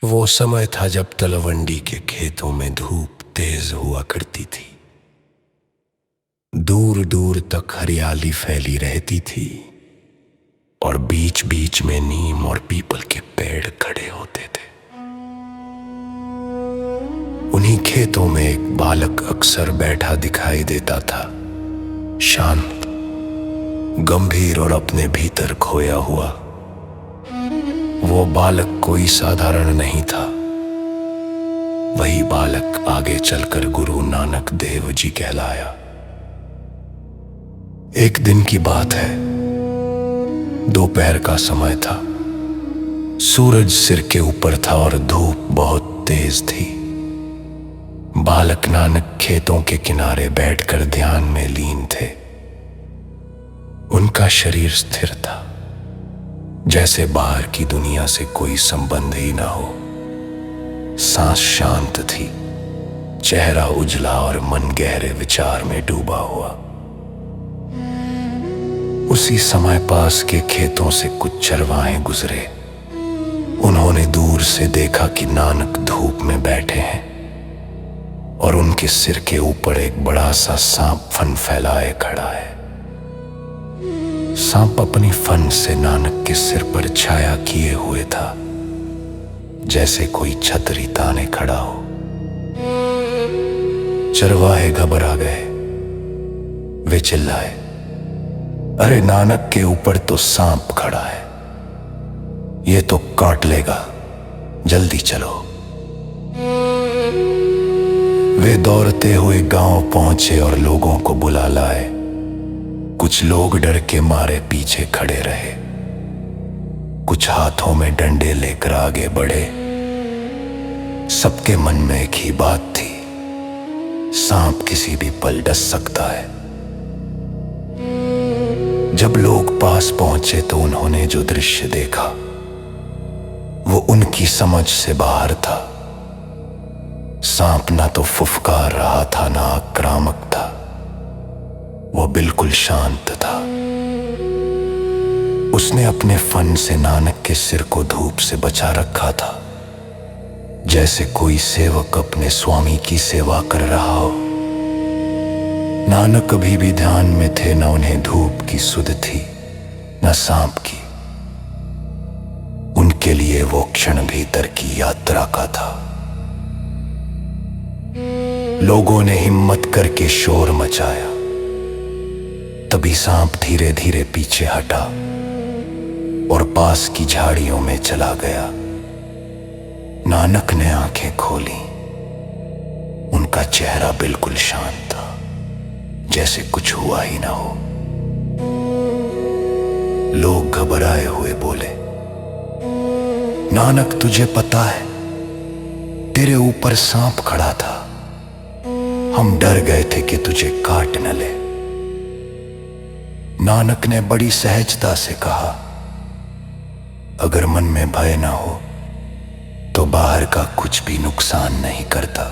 वो समय था जब तलवंडी के खेतों में धूप तेज हुआ करती थी। दूर दूर तक हरियाली फैली रहती थी और बीच बीच में नीम और पीपल के पेड़ खड़े होते थे। उन्हीं खेतों में एक बालक अक्सर बैठा दिखाई देता था, शांत, गंभीर और अपने भीतर खोया हुआ। वो बालक कोई साधारण नहीं था। वही बालक आगे चलकर गुरु नानक देव जी कहलाया। एक दिन की बात है, दोपहर का समय था। सूरज सिर के ऊपर था और धूप बहुत तेज थी। बालक नानक खेतों के किनारे बैठकर ध्यान में लीन थे। उनका शरीर स्थिर था, जैसे बाहर की दुनिया से कोई संबंध ही ना हो। सांस शांत थी, चेहरा उजला और मन गहरे विचार में डूबा हुआ। उसी समय पास के खेतों से कुछ चरवाहे गुजरे। उन्होंने दूर से देखा कि नानक धूप में बैठे हैं और उनके सिर के ऊपर एक बड़ा सा सांप फन फैलाए खड़ा है। सांप अपनी फन से नानक के सिर पर छाया किए हुए था, जैसे कोई छतरी ताने खड़ा हो। चरवाहे घबरा गए। वे चिल्लाए, अरे नानक के ऊपर तो सांप खड़ा है, ये तो काट लेगा, जल्दी चलो। वे दौड़ते हुए गांव पहुंचे और लोगों को बुला लाए। कुछ लोग डर के मारे पीछे खड़े रहे, कुछ हाथों में डंडे लेकर आगे बढ़े। सबके मन में एक ही बात थी, सांप किसी भी पल डस सकता है। जब लोग पास पहुंचे तो उन्होंने जो दृश्य देखा वो उनकी समझ से बाहर था। सांप ना तो फुफकार रहा था, ना आक्रामक था। वो बिल्कुल शांत था। उसने अपने फन से नानक के सिर को धूप से बचा रखा था, जैसे कोई सेवक अपने स्वामी की सेवा कर रहा हो। नानक अभी भी ध्यान में थे, न उन्हें धूप की सुध थी, न सांप की। उनके लिए वो क्षण भीतर की यात्रा का था। लोगों ने हिम्मत करके शोर मचाया। तभी सांप धीरे धीरे पीछे हटा और पास की झाड़ियों में चला गया। नानक ने आंखें खोली। उनका चेहरा बिल्कुल शांत था, जैसे कुछ हुआ ही ना हो। लोग घबराए हुए बोले, नानक तुझे पता है, तेरे ऊपर सांप खड़ा था। हम डर गए थे कि तुझे काट न ले। नानक ने बड़ी सहजता से कहा, अगर मन में भय ना हो तो बाहर का कुछ भी नुकसान नहीं करता।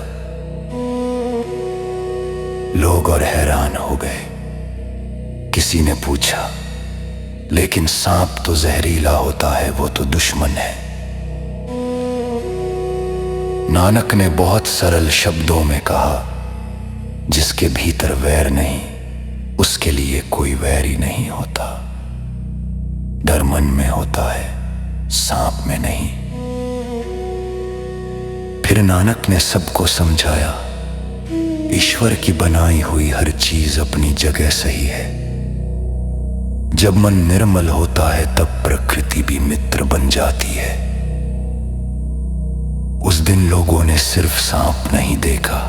लोग और हैरान हो गए। किसी ने पूछा, लेकिन सांप तो जहरीला होता है, वो तो दुश्मन है। नानक ने बहुत सरल शब्दों में कहा, जिसके भीतर वैर नहीं, उसके लिए कोई वैर ही नहीं होता। डर मन में होता है, सांप में नहीं। फिर नानक ने सबको समझाया, ईश्वर की बनाई हुई हर चीज अपनी जगह सही है। जब मन निर्मल होता है तब प्रकृति भी मित्र बन जाती है। उस दिन लोगों ने सिर्फ सांप नहीं देखा,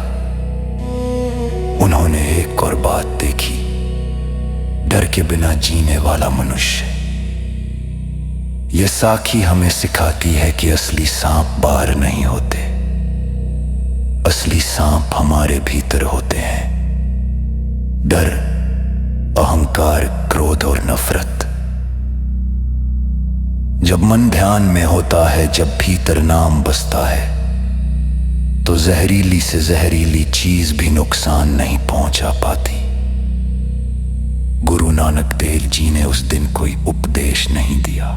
उन्होंने एक और बात देखी, डर के बिना जीने वाला मनुष्य। यह साखी हमें सिखाती है कि असली सांप बाहर नहीं होते, असली सांप हमारे भीतर होते हैं। डर, अहंकार, क्रोध और नफरत। जब मन ध्यान में होता है, जब भीतर नाम बसता है, तो जहरीली से जहरीली चीज भी नुकसान नहीं पहुंचा पाती। गुरु नानक देव जी ने उस दिन कोई उपदेश नहीं दिया।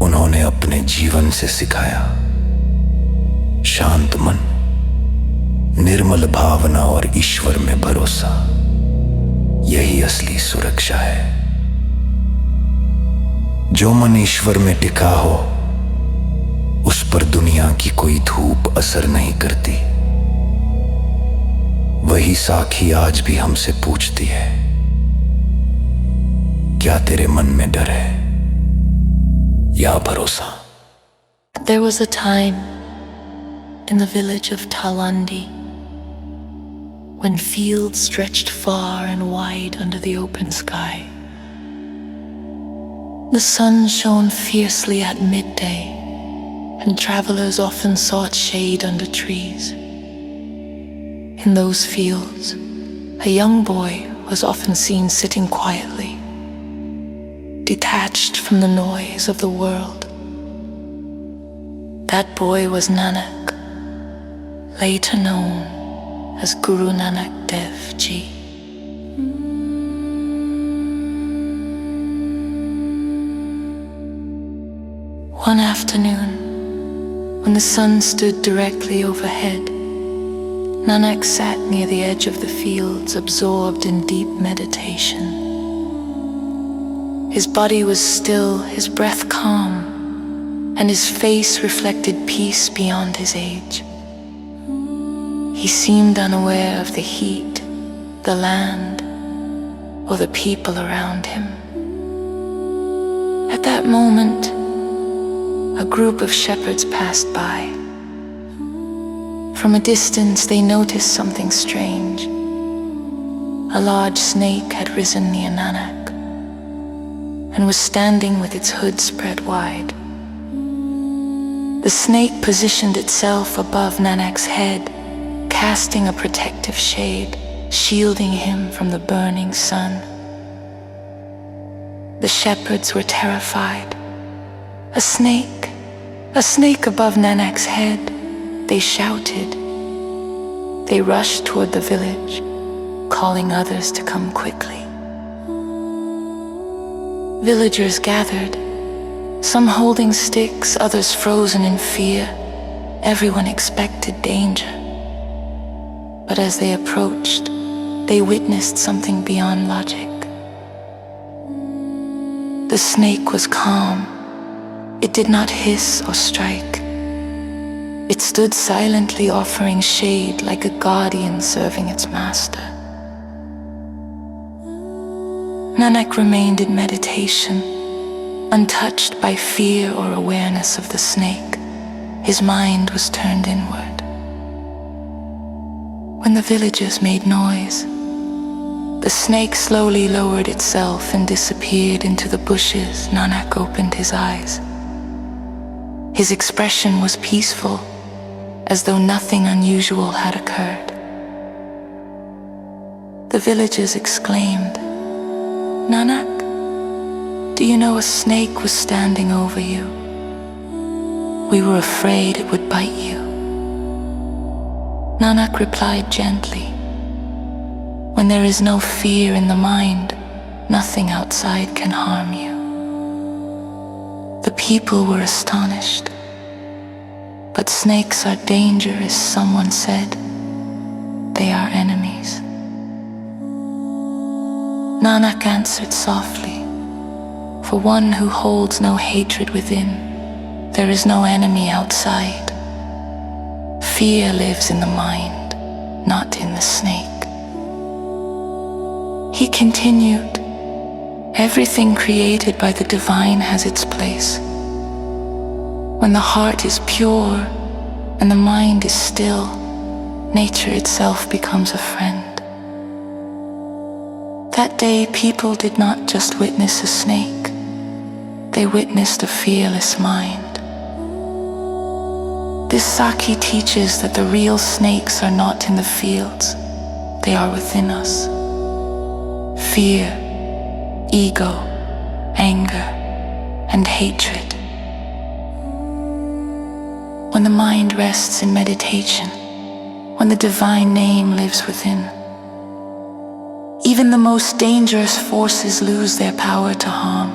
उन्होंने अपने जीवन से सिखाया। शांत मन, निर्मल भावना और ईश्वर में भरोसा, यही असली सुरक्षा है। जो मन ईश्वर में टिका हो, उस पर दुनिया की कोई धूप असर नहीं करती। वही साखी आज भी हमसे पूछती है, क्या तेरे मन में डर है या भरोसा? There was a time in the village of Talandi when fields stretched far and wide under the open sky. The sun shone fiercely at midday, and travelers often sought shade under trees. In those fields, a young boy was often seen sitting quietly, detached from the noise of the world. That boy was Nanak, later known as Guru Nanak Dev Ji. One afternoon, when the sun stood directly overhead, Nanak sat near the edge of the fields, absorbed in deep meditation. His body was still, his breath calm, and his face reflected peace beyond his age. He seemed unaware of the heat, the land, or the people around him. At that moment, a group of shepherds passed by. From a distance, they noticed something strange. A large snake had risen near Nanak and was standing with its hood spread wide. The snake positioned itself above Nanak's head, casting a protective shade, shielding him from the burning sun. The shepherds were terrified. A snake above Nanak's head, they shouted. They rushed toward the village, calling others to come quickly. Villagers gathered, some holding sticks, others frozen in fear. Everyone expected danger. But as they approached, they witnessed something beyond logic. The snake was calm. It did not hiss or strike. It stood silently, offering shade like a guardian serving its master. Nanak remained in meditation, untouched by fear or awareness of the snake. His mind was turned inward. When the villagers made noise, the snake slowly lowered itself and disappeared into the bushes. Nanak opened his eyes. His expression was peaceful, as though nothing unusual had occurred. The villagers exclaimed, "Nanak, do you know a snake was standing over you? We were afraid it would bite you." Nanak replied gently, "When there is no fear in the mind, nothing outside can harm you." The people were astonished. "But snakes are dangerous," someone said. "They are enemies." Nanak answered softly, "For one who holds no hatred within, there is no enemy outside. Fear lives in the mind, not in the snake." He continued, "Everything created by the divine has its place. When the heart is pure and the mind is still, nature itself becomes a friend." That day, people did not just witness a snake, they witnessed a fearless mind. This Sakhi teaches that the real snakes are not in the fields, they are within us. Fear, ego, anger, and hatred. When the mind rests in meditation, when the divine name lives within, even the most dangerous forces lose their power to harm.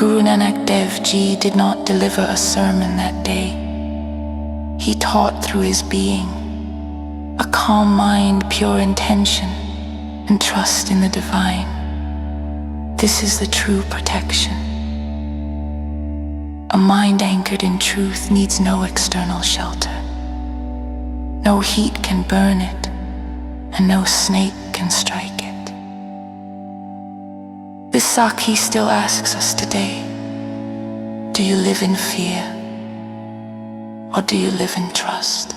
Guru Nanak Dev Ji did not deliver a sermon that day. He taught through his being, a calm mind, pure intention, and trust in the divine. This is the true protection. A mind anchored in truth needs no external shelter. No heat can burn it, and no snake can strike it. This Sakhi still asks us today, do you live in fear, or do you live in trust?